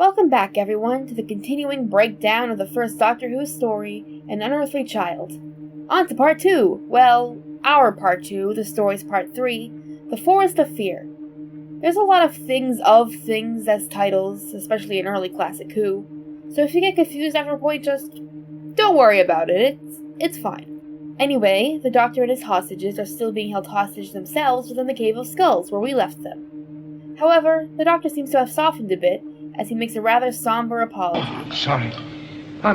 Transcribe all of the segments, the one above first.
Welcome back, everyone, to the continuing breakdown of the first Doctor Who story, An Unearthly Child. On to Part 2. Well, our Part 2, the story's Part 3, The Forest of Fear. There's a lot of things as titles, especially in early classic Who, so if you get confused after a point, just don't worry about it, it's fine. Anyway, the Doctor and his hostages are still being held hostage themselves within the Cave of Skulls, where we left them. However, the Doctor seems to have softened a bit, as he makes a rather somber apology. I'm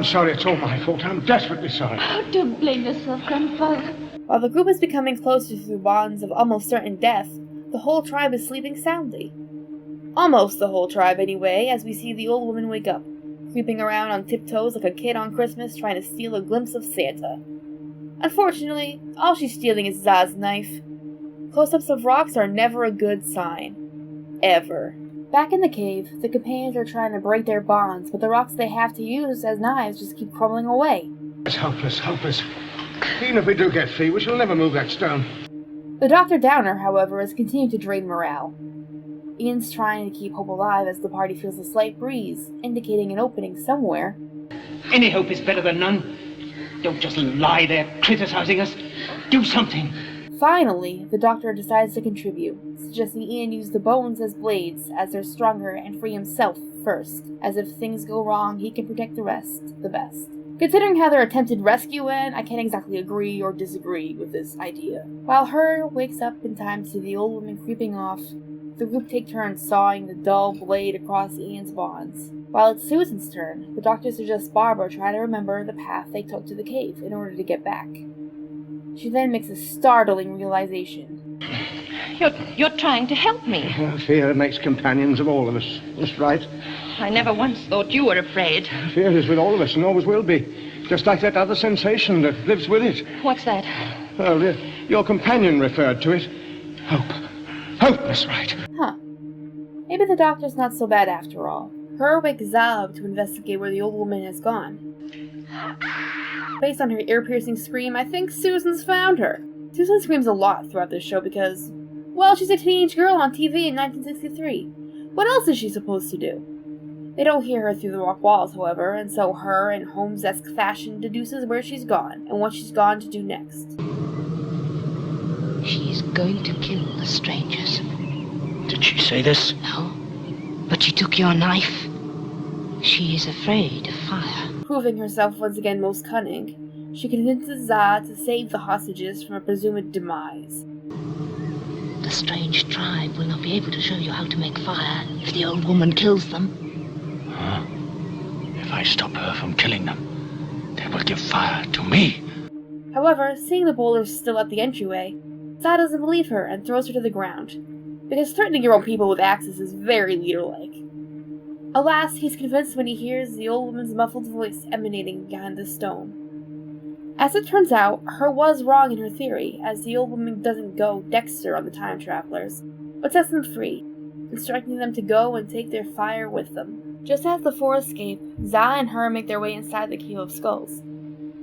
sorry, it's all my fault. I'm desperately sorry. Oh, don't blame yourself, Grandfather. While the group is becoming closer through bonds of almost certain death, the whole tribe is sleeping soundly. Almost the whole tribe, anyway, as we see the old woman wake up, creeping around on tiptoes like a kid on Christmas trying to steal a glimpse of Santa. Unfortunately, all she's stealing is Za's knife. Close-ups of rocks are never a good sign. Ever. Back in the cave, the companions are trying to break their bonds, but the rocks they have to use as knives just keep crumbling away. It's hopeless. Even if we do get free, we shall never move that stone. The Dr. Downer, however, has continued to drain morale. Ian's trying to keep hope alive as the party feels a slight breeze, indicating an opening somewhere. Any hope is better than none. Don't just lie there criticizing us. Do something. Finally, the Doctor decides to contribute, suggesting Ian use the bones as blades, as they're stronger, and free himself first, as if things go wrong, he can protect the rest the best. Considering how their attempted rescue went, I can't exactly agree or disagree with this idea. While Her wakes up in time to see the old woman creeping off, the group take turns sawing the dull blade across Ian's bonds. While it's Susan's turn, the Doctor suggests Barbara try to remember the path they took to the cave in order to get back. She then makes a startling realization. You're trying to help me. Fear makes companions of all of us. That's right. I never once thought you were afraid. Fear is with all of us and always will be. Just like that other sensation that lives with it. What's that? Well, your companion referred to it. Hope. Hope, that's right. Huh. Maybe the Doctor's not so bad after all. Her wakes Za up to investigate where the old woman has gone. Based on her ear-piercing scream, I think Susan's found her. Susan screams a lot throughout this show because, well, she's a teenage girl on TV in 1963. What else is she supposed to do? They don't hear her through the rock walls, however, and so Her, in Holmes-esque fashion, deduces where she's gone and what she's gone to do next. She's going to kill the strangers. Did she say this? No, but she took your knife. She is afraid of fire. Proving herself once again most cunning, she convinces Za to save the hostages from a presumed demise. The strange tribe will not be able to show you how to make fire if the old woman kills them. Huh? If I stop her from killing them, they will give fire to me. However, seeing the boulders still at the entryway, Za doesn't believe her and throws her to the ground, because threatening your own people with axes is very leader-like. Alas, he's convinced when he hears the old woman's muffled voice emanating behind the stone. As it turns out, Her was wrong in her theory, as the old woman doesn't go Dexter on the time travelers, but sets them free, instructing them to go and take their fire with them. Just as the four escape, Za and Her make their way inside the Cave of Skulls,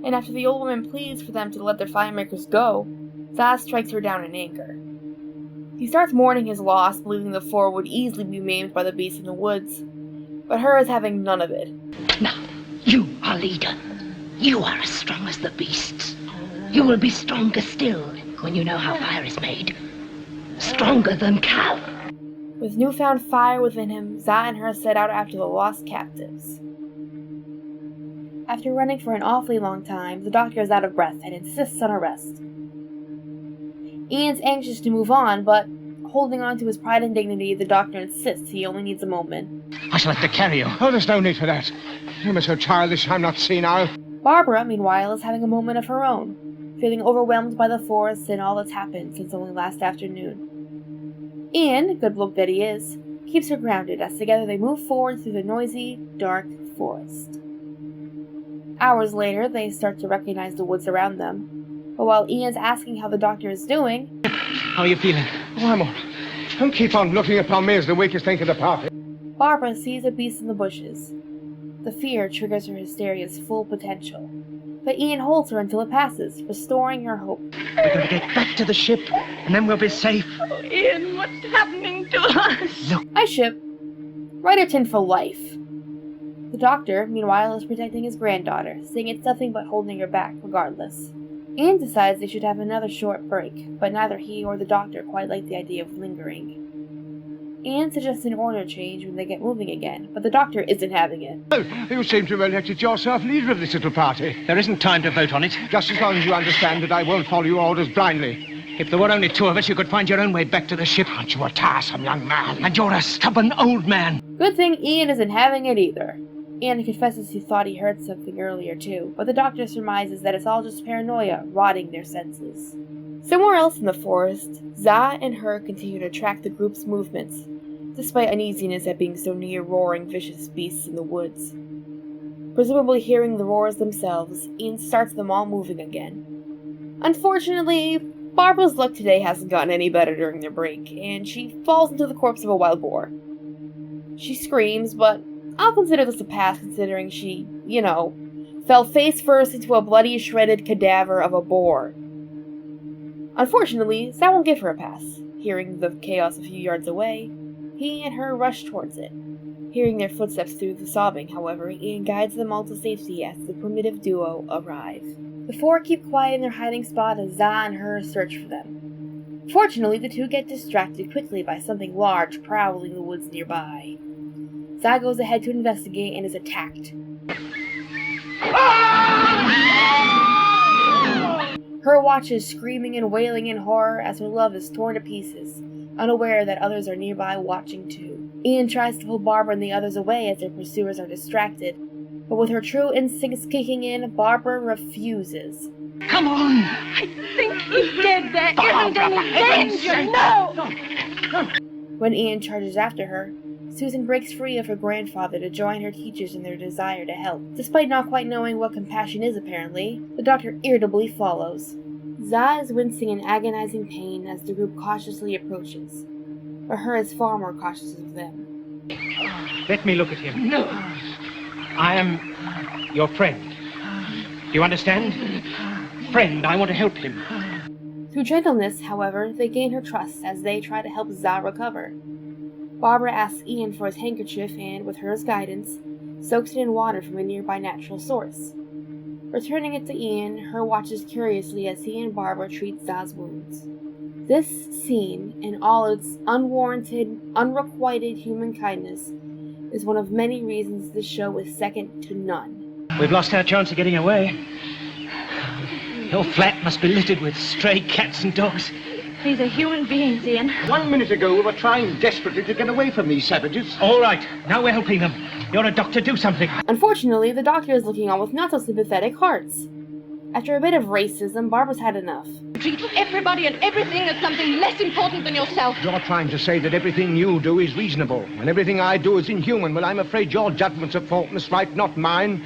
and after the old woman pleads for them to let their firemakers go, Za strikes her down in anger. He starts mourning his loss, believing the four would easily be maimed by the beasts in the woods, but Her is having none of it. Now, you are leader. You are as strong as the beasts. You will be stronger still when you know how fire is made. Stronger than Cal. With newfound fire within him, Za and Her set out after the lost captives. After running for an awfully long time, the Doctor is out of breath and insists on a rest. Ian's anxious to move on, but holding on to his pride and dignity, the Doctor insists he only needs a moment. I shall have to carry you. Oh, there's no need for that. You are so childish, I'm not senile. Barbara, meanwhile, is having a moment of her own, feeling overwhelmed by the forest and all that's happened since only last afternoon. Ian, good bloke that he is, keeps her grounded as together they move forward through the noisy, dark forest. Hours later, they start to recognize the woods around them, but while Ian's asking how the Doctor is doing... How are you feeling? Oh, I'm all right. Don't keep on looking upon me as the weakest link of the party. Barbara sees a beast in the bushes. The fear triggers her hysteria's full potential, but Ian holds her until it passes, restoring her hope. We're going to get back to the ship, and then we'll be safe. Oh, Ian, what's happening to us? Look. I ship. Writerton for life. The doctor, meanwhile, is protecting his granddaughter, saying it's nothing but holding her back regardless. Ian decides they should have another short break, but neither he or the doctor quite like the idea of lingering. Ian suggests an order change when they get moving again, but the doctor isn't having it. Oh, you seem to have elected yourself leader of this little party. There isn't time to vote on it. Just as long as you understand that I won't follow your orders blindly. If there were only two of us, you could find your own way back to the ship. Aren't you a tiresome young man? And you're a stubborn old man. Good thing Ian isn't having it either. Ian confesses he thought he heard something earlier too, but the doctor surmises that it's all just paranoia rotting their senses. Somewhere else in the forest, Za and her continue to track the group's movements, despite uneasiness at being so near roaring vicious beasts in the woods. Presumably hearing the roars themselves, Ian starts them all moving again. Unfortunately, Barbara's luck today hasn't gotten any better during their break, and she falls into the corpse of a wild boar. She screams, but I'll consider this a pass considering she, fell face first into a bloody, shredded cadaver of a boar. Unfortunately, Za won't give her a pass. Hearing the chaos a few yards away, he and her rush towards it. Hearing their footsteps through the sobbing, however, Ian guides them all to safety as the primitive duo arrive. The four keep quiet in their hiding spot as Za and her search for them. Fortunately, the two get distracted quickly by something large prowling the woods nearby. Za goes ahead to investigate and is attacked. Her watches screaming and wailing in horror as her love is torn to pieces, unaware that others are nearby watching too. Ian tries to pull Barbara and the others away as their pursuers are distracted, but with her true instincts kicking in, Barbara refuses. Come on! I think he's dead. There isn't any danger. No! When Ian charges after her, Susan breaks free of her grandfather to join her teachers in their desire to help. Despite not quite knowing what compassion is apparently, the doctor irritably follows. Za is wincing in agonizing pain as the group cautiously approaches, but her is far more cautious of them. Let me look at him. No. I am your friend. Do you understand? Friend, I want to help him. Through gentleness, however, they gain her trust as they try to help Za recover. Barbara asks Ian for his handkerchief and, with her guidance, soaks it in water from a nearby natural source. Returning it to Ian, her watches curiously as he and Barbara treat Za's wounds. This scene, in all its unwarranted, unrequited human kindness, is one of many reasons this show is second to none. We've lost our chance of getting away. Your flat must be littered with stray cats and dogs. These are human beings, Ian. 1 minute ago, we were trying desperately to get away from these savages. All right, now we're helping them. You're a doctor, do something. Unfortunately, the doctor is looking on with not-so-sympathetic hearts. After a bit of racism, Barbara's had enough. Treat everybody and everything as something less important than yourself. You're trying to say that everything you do is reasonable, and everything I do is inhuman. Well, I'm afraid your judgments are faultless, right, not mine.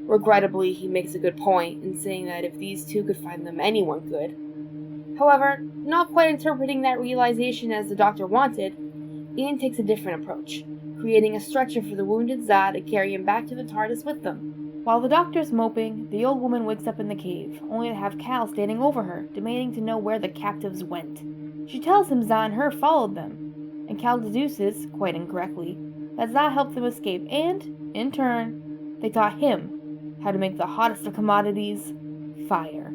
Regrettably, he makes a good point in saying that if these two could find them, anyone could. However, not quite interpreting that realization as the doctor wanted, Ian takes a different approach, creating a stretcher for the wounded Za to carry him back to the TARDIS with them. While the doctor's moping, the old woman wakes up in the cave, only to have Cal standing over her, demanding to know where the captives went. She tells him Za and her followed them, and Cal deduces, quite incorrectly, that Za helped them escape and, in turn, they taught him how to make the hottest of commodities, fire.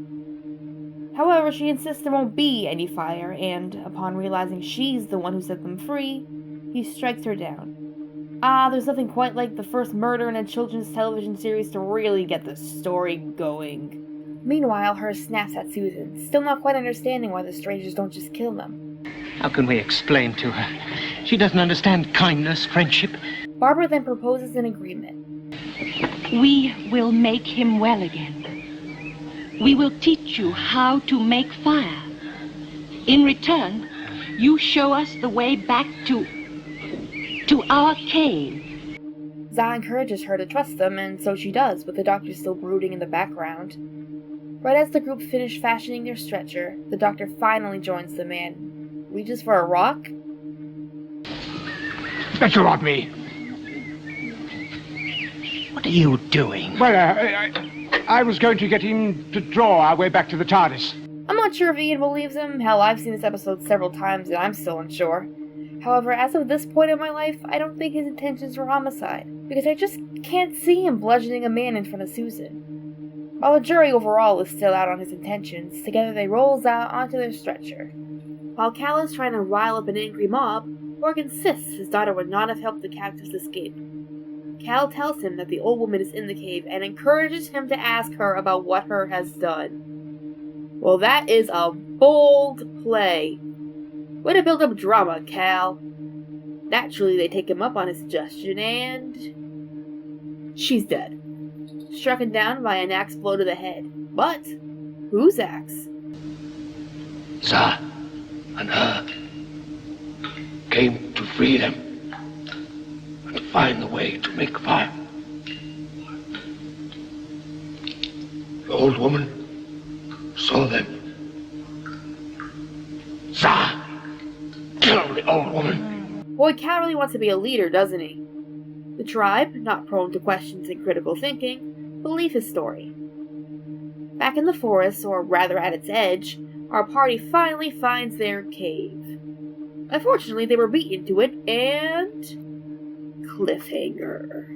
However, she insists there won't be any fire, and, upon realizing she's the one who set them free, he strikes her down. There's nothing quite like the first murder in a children's television series to really get the story going. Meanwhile, her snaps at Susan, still not quite understanding why the strangers don't just kill them. How can we explain to her? She doesn't understand kindness, friendship. Barbara then proposes an agreement. We will make him well again. We will teach you how to make fire. In return, you show us the way back to our cave. Za encourages her to trust them, and so she does, with the doctor still brooding in the background. Right as the group finish fashioning their stretcher, the doctor finally joins them and reaches for a rock. Let you off me. What are you doing? Well, I was going to get him to draw our way back to the TARDIS. I'm not sure if Ian believes him. Hell, I've seen this episode several times and I'm still unsure. However, as of this point in my life, I don't think his intentions were homicide, because I just can't see him bludgeoning a man in front of Susan. While the jury overall is still out on his intentions, together they roll Za onto their stretcher. While Cal is trying to rile up an angry mob, Borg insists his daughter would not have helped the cactus escape. Cal tells him that the old woman is in the cave and encourages him to ask her about what her has done. Well, that is a bold play. Way to build up drama, Cal. Naturally, they take him up on his suggestion, and she's dead. Struck down by an axe blow to the head. But whose axe? Za and her came to free them and find the way to make fire. The old woman saw them. Za killed the old woman. Boy, Cal really wants to be a leader, doesn't he? The tribe, not prone to questions and critical thinking, believe his story. Back in the forest, or rather at its edge, our party finally finds their cave. Unfortunately, they were beaten to it, and cliffhanger.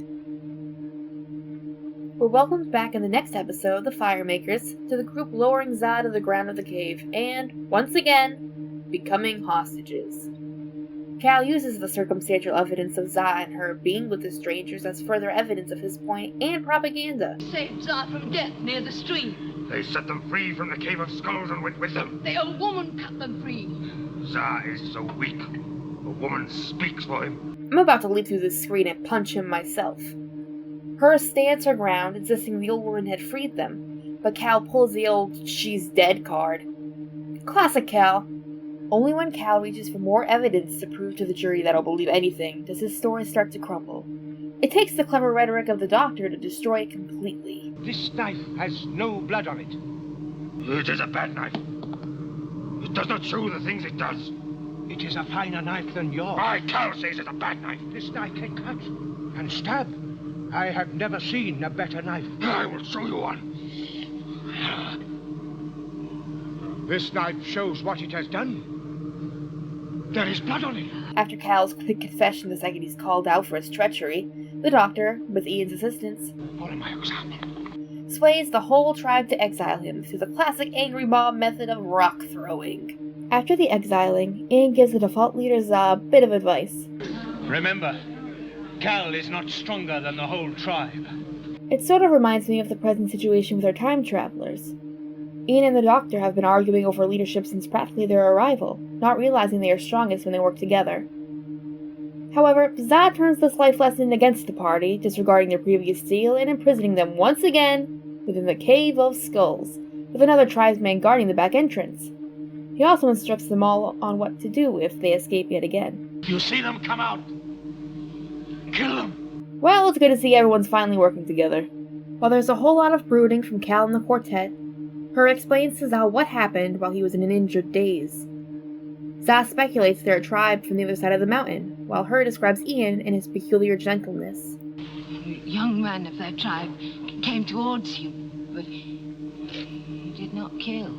We're welcomed back in the next episode, The Firemakers, to the group lowering Za to the ground of the cave, and, once again, becoming hostages. Cal uses the circumstantial evidence of Za and her being with the strangers as further evidence of his point and propaganda. Saved Za from death near the stream. They set them free from the Cave of Skulls and went with them. The old woman cut them free. Za is so weak. The woman speaks for him. I'm about to leap through the screen and punch him myself. Her stands her ground, insisting the old woman had freed them, but Cal pulls the old "she's dead" card. Classic Cal. Only when Cal reaches for more evidence to prove to the jury that he'll believe anything does his story start to crumble. It takes the clever rhetoric of the Doctor to destroy it completely. This knife has no blood on it. It is a bad knife. It does not show the things it does. It is a finer knife than yours. My Cal says it's a bad knife. This knife can cut and stab. I have never seen a better knife. I will show you one. This knife shows what it has done. There is blood on it. After Cal's quick confession the second he's called out for his treachery, the Doctor, with Ian's assistance, Follow my example. sways the whole tribe to exile him through the classic angry mob method of rock throwing. After the exiling, Ian gives the default leader Za a bit of advice. Remember, Cal is not stronger than the whole tribe. It sort of reminds me of the present situation with our time travelers. Ian and the Doctor have been arguing over leadership since practically their arrival, not realizing they are strongest when they work together. However, Za turns this life lesson against the party, disregarding their previous deal and imprisoning them once again within the Cave of Skulls, with another tribesman guarding the back entrance. He also instructs them all on what to do if they escape yet again. You see them come out. Kill them. Well, it's good to see everyone's finally working together. While there's a whole lot of brooding from Cal and the quartet, Her explains to Za what happened while he was in an injured daze. Za speculates they're a tribe from the other side of the mountain, while Her describes Ian and his peculiar gentleness. A young man of their tribe came towards you, but he did not kill.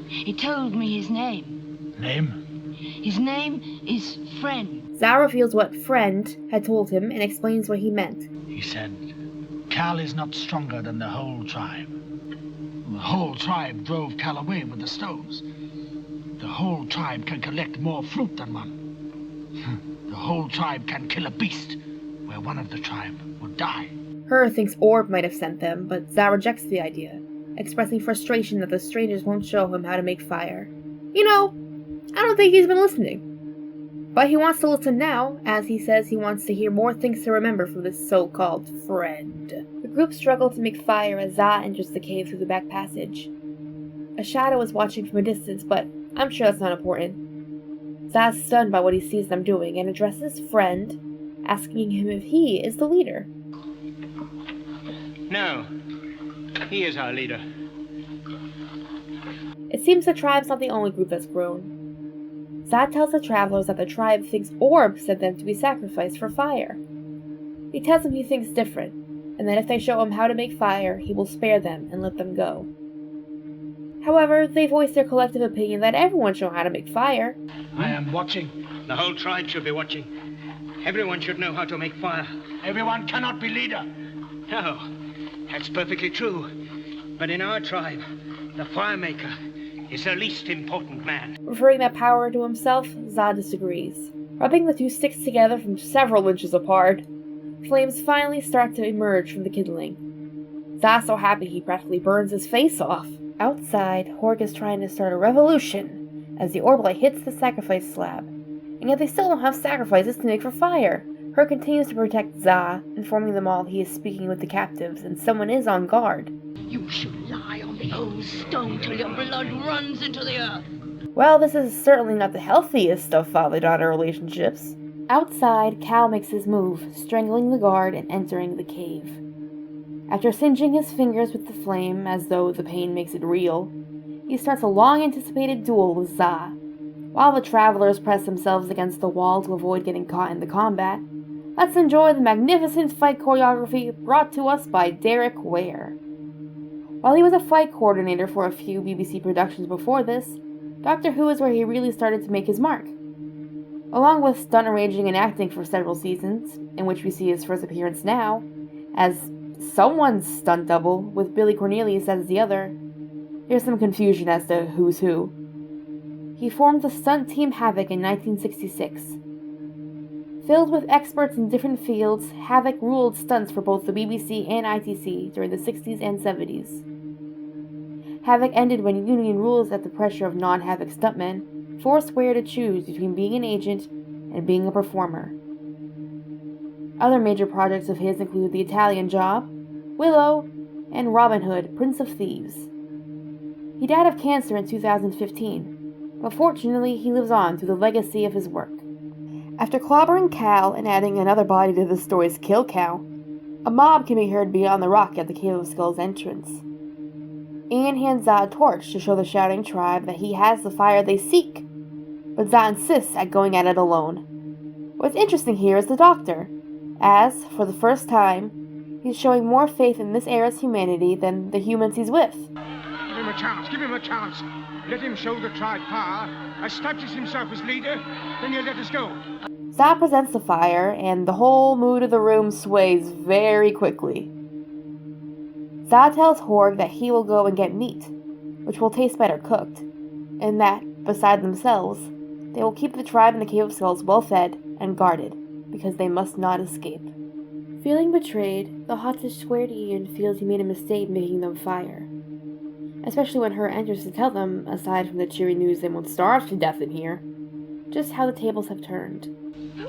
He told me his name. Name? His name is Friend. Za reveals what Friend had told him and explains what he meant. He said, Cal is not stronger than the whole tribe. The whole tribe drove Cal away with the stones. The whole tribe can collect more fruit than one. The whole tribe can kill a beast, where one of the tribe would die. Her thinks Orb might have sent them, but Za rejects the idea, expressing frustration that the strangers won't show him how to make fire. You know, I don't think he's been listening. But he wants to listen now, as he says he wants to hear more things to remember from this so-called friend. The group struggle to make fire as Za enters the cave through the back passage. A shadow is watching from a distance, but I'm sure that's not important. Za's stunned by what he sees them doing and addresses Friend, asking him if he is the leader. No, he is our leader. It seems the tribe's not the only group that's grown. Za tells the travelers that the tribe thinks Orb sent them to be sacrificed for fire. He tells them he thinks different, and that if they show him how to make fire, he will spare them and let them go. However, they voice their collective opinion that everyone should know how to make fire. I am watching. The whole tribe should be watching. Everyone should know how to make fire. Everyone cannot be leader. No, that's perfectly true. But in our tribe, the fire maker is the least important man. Referring that power to himself, Za disagrees. Rubbing the two sticks together from several inches apart, flames finally start to emerge from the kindling. Za's so happy he practically burns his face off. Outside, Horg is trying to start a revolution as the Orblite hits the sacrifice slab. And yet they still don't have sacrifices to make for fire. Horg continues to protect Za, informing them all he is speaking with the captives and someone is on guard. You should lie on the old stone till your blood runs into the earth. Well, this is certainly not the healthiest of father-daughter relationships. Outside, Cal makes his move, strangling the guard and entering the cave. After singeing his fingers with the flame, as though the pain makes it real, he starts a long-anticipated duel with Za. While the travelers press themselves against the wall to avoid getting caught in the combat, let's enjoy the magnificent fight choreography brought to us by Derek Ware. While he was a fight coordinator for a few BBC productions before this, Doctor Who is where he really started to make his mark. Along with stunt arranging and acting for several seasons, in which we see his first appearance now, as someone's stunt double with Billy Cornelius as the other, there's some confusion as to who's who. He formed the stunt team Havoc in 1966. Filled with experts in different fields, Havoc ruled stunts for both the BBC and ITC during the 60s and 70s. Havoc ended when union rules at the pressure of non-Havoc stuntmen forced Ware to choose between being an agent and being a performer. Other major projects of his include The Italian Job, Willow, and Robin Hood, Prince of Thieves. He died of cancer in 2015, but fortunately he lives on through the legacy of his work. After clobbering Cal and adding another body to the story's kill count, a mob can be heard beyond the rock at the Cave of Skulls entrance. Ian hands Za a torch to show the shouting tribe that he has the fire they seek, but Za insists at going at it alone. What's interesting here is the Doctor, as, for the first time, he's showing more faith in this era's humanity than the humans he's with. Give him a chance, give him a chance. Let him show the tribe power, establish himself as leader, then he'll let us go. Za presents the fire, and the whole mood of the room sways very quickly. Za tells Horg that he will go and get meat, which will taste better cooked, and that, beside themselves, they will keep the tribe in the Cave of Skulls well fed and guarded, because they must not escape. Feeling betrayed, the Hottish squared Ian feels he made a mistake making them fire. Especially when her enters to tell them, aside from the cheery news they won't starve to death in here, just how the tables have turned.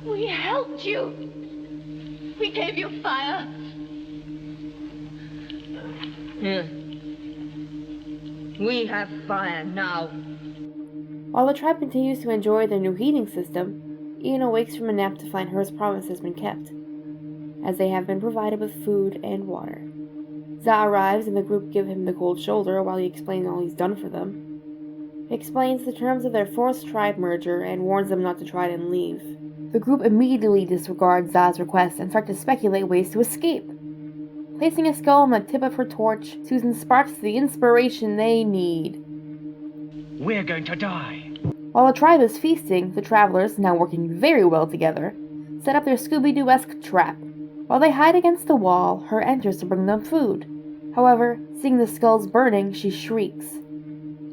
We helped you. We gave you fire. Here. We have fire now. While the tribe continues to enjoy their new heating system, Ian awakes from a nap to find Her's promise has been kept, as they have been provided with food and water. Za arrives and the group give him the cold shoulder while he explains all he's done for them. He explains the terms of their forced tribe merger and warns them not to try and leave. The group immediately disregards Za's request and start to speculate ways to escape. Placing a skull on the tip of her torch, Susan sparks the inspiration they need. We're going to die. While the tribe is feasting, the travelers, now working very well together, set up their Scooby-Doo-esque trap. While they hide against the wall, Her enters to bring them food. However, seeing the skulls burning, she shrieks.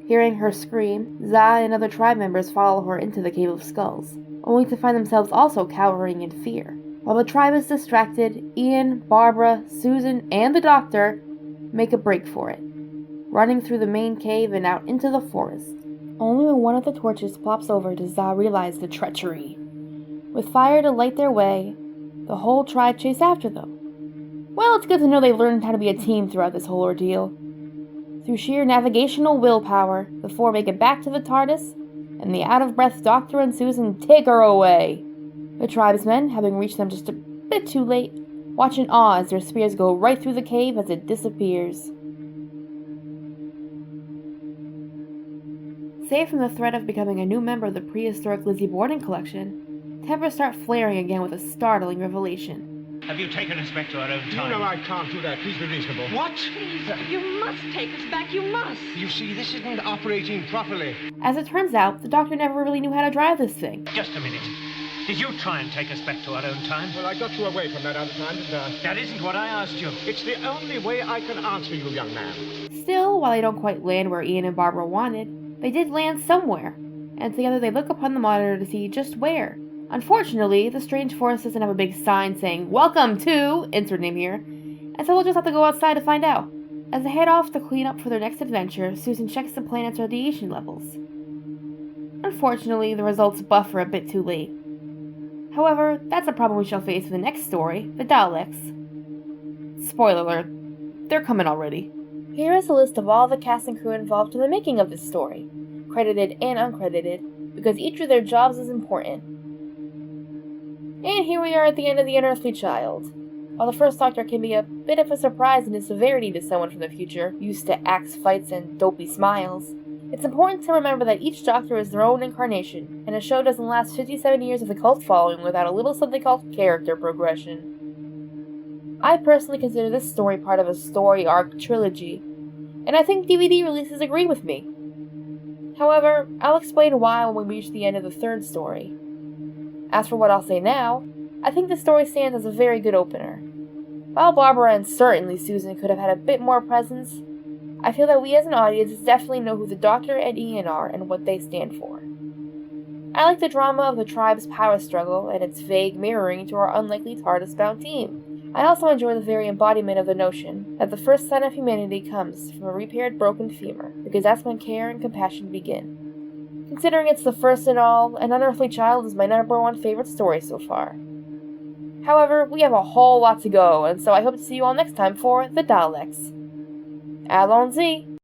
Hearing her scream, Za and other tribe members follow her into the Cave of Skulls, only to find themselves also cowering in fear. While the tribe is distracted, Ian, Barbara, Susan, and the Doctor make a break for it, running through the main cave and out into the forest. Only when one of the torches plops over does Za realize the treachery. With fire to light their way, the whole tribe chase after them. Well, it's good to know they've learned how to be a team throughout this whole ordeal. Through sheer navigational willpower, the four make it back to the TARDIS, and the out-of-breath Doctor and Susan take her away. The tribesmen, having reached them just a bit too late, watch in awe as their spears go right through the cave as it disappears. Save from the threat of becoming a new member of the prehistoric Lizzie Borden collection, tempers start flaring again with a startling revelation. Have you taken us back to our own You time? know I can't do that. Please be reasonable. What? You must take us back. You must. You see, this isn't operating properly. As it turns out, the doctor never really knew how to drive this thing. Just a minute. Did you try and take us back to our own time? Well, I got you away from that other time, didn't I? That isn't what I asked you. It's the only way I can answer you, young man. Still, while they don't quite land where Ian and Barbara wanted, they did land somewhere, and together they look upon the monitor to see just where. Unfortunately, the strange forest doesn't have a big sign saying, "Welcome to," insert name here, and so we'll just have to go outside to find out. As they head off to clean up for their next adventure, Susan checks the planet's radiation levels. Unfortunately, the results buffer a bit too late. However, that's a problem we shall face in the next story, the Daleks. Spoiler alert, they're coming already. Here is a list of all the cast and crew involved in the making of this story, credited and uncredited, because each of their jobs is important. And here we are at the end of the Unearthly Child. While the first Doctor can be a bit of a surprise in his severity to someone from the future, used to axe fights and dopey smiles, it's important to remember that each Doctor is their own incarnation, and a show doesn't last 57 years of a cult following without a little something called character progression. I personally consider this story part of a story arc trilogy, and I think DVD releases agree with me. However, I'll explain why when we reach the end of the third story. As for what I'll say now, I think the story stands as a very good opener. While Barbara and certainly Susan could have had a bit more presence, I feel that we as an audience definitely know who the Doctor and Ian are and what they stand for. I like the drama of the tribe's power struggle and its vague mirroring to our unlikely TARDIS-bound team. I also enjoy the very embodiment of the notion that the first sign of humanity comes from a repaired broken femur, because that's when care and compassion begin. Considering it's the first in all, An Unearthly Child is my #1 favorite story so far. However, we have a whole lot to go, and so I hope to see you all next time for The Daleks. Allons-y!